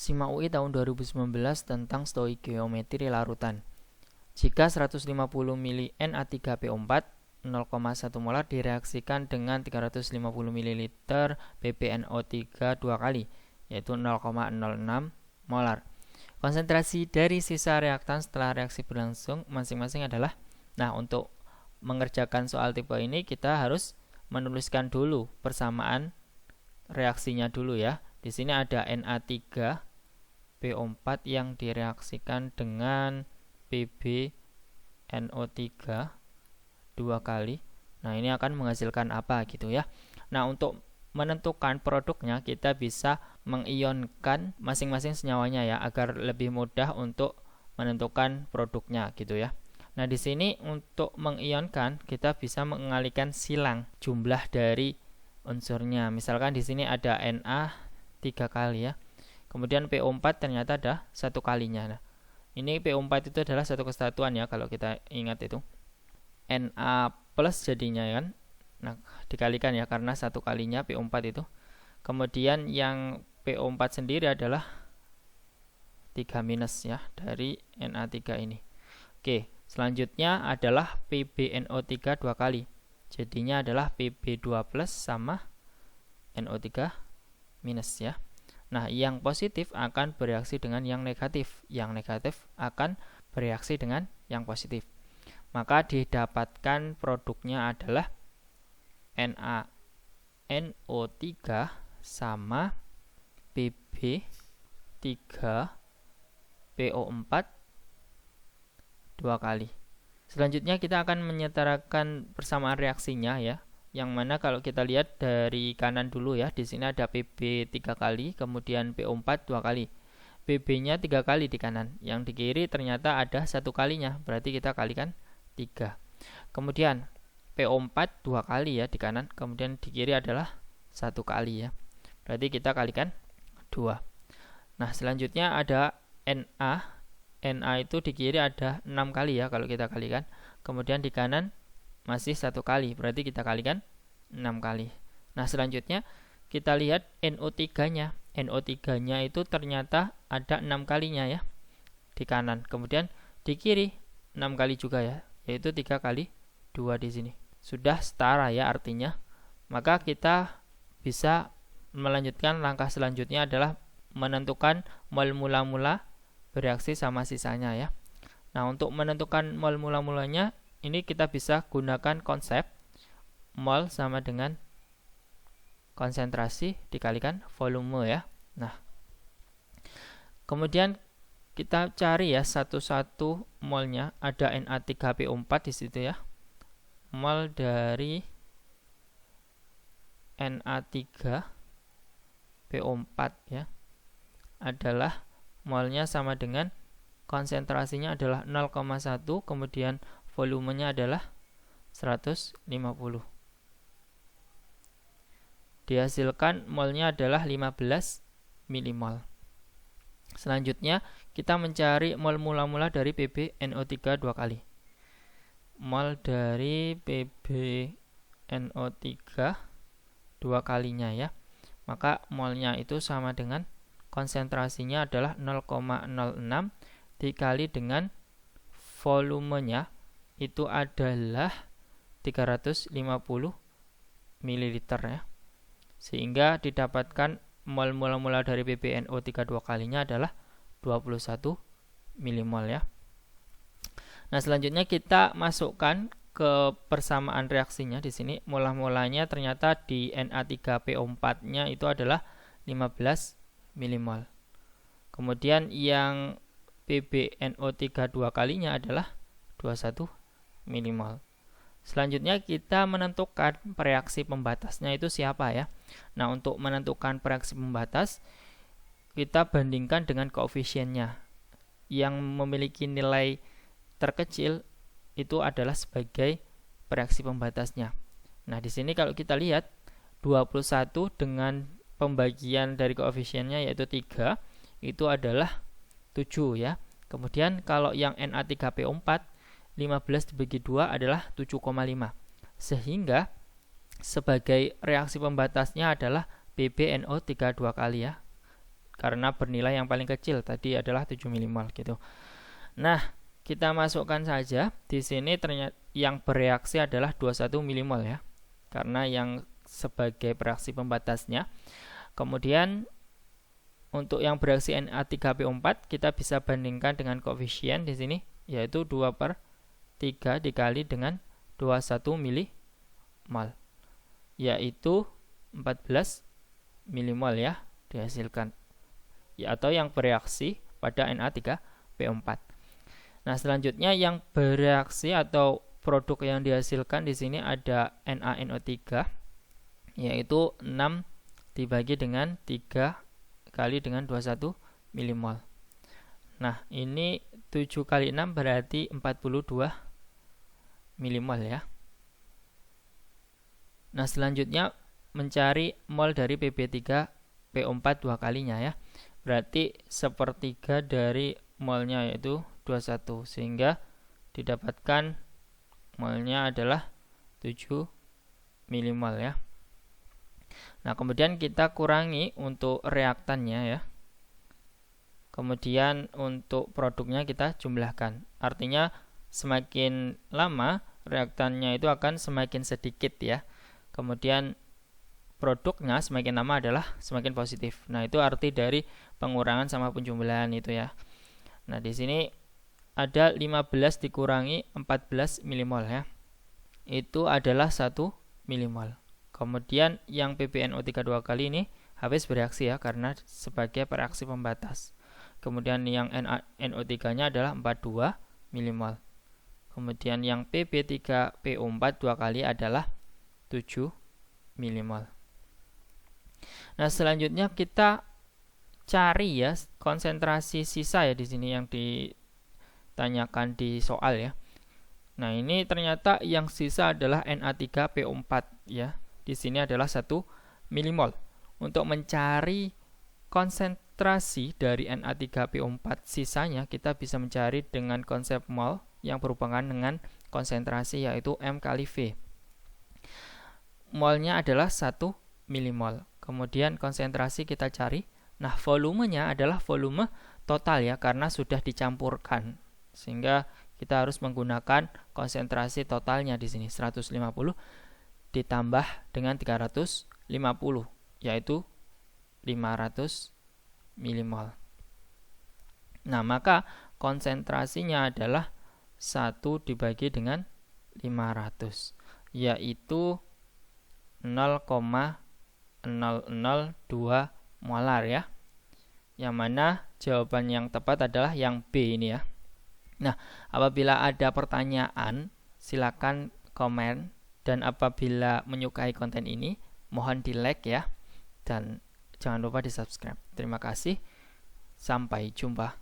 SIMA UI tahun 2019 tentang stoikiometri larutan. Jika 150 ml Na3PO4 0,1 molar direaksikan dengan 350 ml PbNO3 dua kali, yaitu 0,06 molar. Konsentrasi dari sisa reaktan setelah reaksi berlangsung masing-masing adalah, untuk mengerjakan soal tipe ini kita harus menuliskan dulu persamaan reaksinya dulu ya. Di sini ada Na3PO4 yang direaksikan dengan PbNO3 dua kali. Nah, ini akan menghasilkan apa gitu ya. Nah, untuk menentukan produknya kita bisa mengionkan masing-masing senyawanya ya, agar lebih mudah untuk menentukan produknya gitu ya. Nah, di sini untuk mengionkan kita bisa mengalihkan silang jumlah dari unsurnya. Misalkan di sini ada Na 3 kali ya. Kemudian PO4 ternyata ada satu kalinya. Nah, ini PO4 itu adalah satu kesatuan ya, kalau kita ingat itu. Na plus jadinya kan. Nah, dikalikan ya karena satu kalinya PO4 itu. Kemudian yang PO4 sendiri adalah 3 minus ya dari Na3 ini. Oke, selanjutnya adalah PbNO3 dua kali. Jadinya adalah Pb2 plus sama NO3 minus ya. Nah, yang positif akan bereaksi dengan yang negatif. Yang negatif akan bereaksi dengan yang positif. Maka didapatkan produknya adalah NaNO3 sama Pb3PO4 dua kali. Selanjutnya kita akan menyetarakan persamaan reaksinya ya. Yang mana kalau kita lihat dari kanan dulu ya, di sini ada Pb 3 kali, kemudian PO4 dua kali. Pb-nya 3 kali di kanan. Yang di kiri ternyata ada satu kalinya, berarti kita kalikan 3. Kemudian PO4 dua kali ya di kanan, kemudian di kiri adalah satu kali ya. Berarti kita kalikan 2. Nah, selanjutnya ada Na. Na itu di kiri ada 6 kali ya kalau kita kalikan. Kemudian di kanan masih satu kali, berarti kita kalikan 6 kali. Nah, selanjutnya kita lihat NO3-nya. NO3-nya itu ternyata ada 6 kalinya ya di kanan. Kemudian di kiri 6 kali juga ya, yaitu 3 kali 2 di sini. Sudah setara ya artinya. Maka kita bisa melanjutkan langkah selanjutnya adalah menentukan mol mula-mula bereaksi sama sisanya ya. Nah, untuk menentukan mol mula-mulanya ini kita bisa gunakan konsep mol sama dengan konsentrasi dikalikan volume ya. Nah, kemudian kita cari ya satu-satu molnya. Ada Na3PO4 di situ ya. Mol dari Na3PO4 ya adalah molnya sama dengan konsentrasinya adalah 0,1, kemudian volumenya adalah 150. Dihasilkan molnya adalah 15 milimol. Selanjutnya kita mencari mol mula-mula dari PbNO3 dua kali. Mol dari PbNO3 dua kalinya ya. Maka molnya itu sama dengan konsentrasinya adalah 0,06 dikali dengan volumenya itu adalah 350 ml ya. Sehingga didapatkan mol mula-mula dari PbNO3 dua kalinya adalah 21 milimol ya. Nah, selanjutnya kita masukkan ke persamaan reaksinya di sini. Mula-mulanya ternyata di Na3PO4-nya itu adalah 15 milimol. Kemudian yang PbNO3 dua kalinya adalah 21 milimol. Selanjutnya kita menentukan reaksi pembatasnya itu siapa ya. Nah, untuk menentukan reaksi pembatas kita bandingkan dengan koefisiennya. Yang memiliki nilai terkecil itu adalah sebagai reaksi pembatasnya. Nah, di sini kalau kita lihat 21 dengan pembagian dari koefisiennya yaitu 3 itu adalah 7 ya. Kemudian kalau yang Na3PO4 15 dibagi 2 adalah 7,5. Sehingga sebagai reaksi pembatasnya adalah PbNO3 dua kali ya. karena bernilai yang paling kecil tadi adalah 7 milimol gitu. Nah, kita masukkan saja di sini ternyata yang bereaksi adalah 21 milimol ya. Karena yang sebagai bereaksi pembatasnya. Kemudian untuk yang bereaksi Na3PO4 kita bisa bandingkan dengan koefisien di sini yaitu 2/3 dikali dengan 21 milimol yaitu 14 milimol ya dihasilkan. Ya, atau yang bereaksi pada Na3PO4. Nah, selanjutnya yang bereaksi atau produk yang dihasilkan di sini ada NaNO3 yaitu 6 dibagi dengan 3 kali dengan 21 milimol. Nah, ini 7 kali 6 berarti 42 milimol ya. Nah, selanjutnya mencari mol dari Pb3PO4 dua kalinya ya. Berarti sepertiga dari molnya yaitu 21 sehingga didapatkan molnya adalah 7 milimol ya. Nah, kemudian kita kurangi untuk reaktannya ya. Kemudian untuk produknya kita jumlahkan. Artinya semakin lama reaktannya itu akan semakin sedikit ya. Kemudian produknya semakin lama adalah semakin positif. Nah, itu arti dari pengurangan sama penjumlahan itu ya. Nah, di sini ada 15 dikurangi 14 milimol ya. Itu adalah 1 milimol. Kemudian yang PbNO3 dua kali ini habis bereaksi ya karena sebagai bereaksi pembatas. Kemudian yang NaNO3-nya adalah 42 milimol. Kemudian yang Pb3PO4 dua kali adalah 7 milimol. Nah, selanjutnya kita cari ya konsentrasi sisa ya di sini yang ditanyakan di soal ya. Nah, ini ternyata yang sisa adalah Na3PO4 ya. Di sini adalah 1 milimol. Untuk mencari konsentrasi dari Na3PO4 sisanya kita bisa mencari dengan konsep mol yang berhubungan dengan konsentrasi yaitu M kali V. Molnya adalah 1 milimol. Kemudian konsentrasi kita cari. Nah, volumenya adalah volume total ya karena sudah dicampurkan. Sehingga kita harus menggunakan konsentrasi totalnya di sini 150 ditambah dengan 350 yaitu 500 milimol. Nah, maka konsentrasinya adalah 1 dibagi dengan 500 yaitu 0,002 molar ya. Yang mana jawaban yang tepat adalah yang B ini ya. Nah, apabila ada pertanyaan silakan komen. Dan apabila menyukai konten ini, mohon di-like ya. Dan jangan lupa di-subscribe. Terima kasih. Sampai jumpa.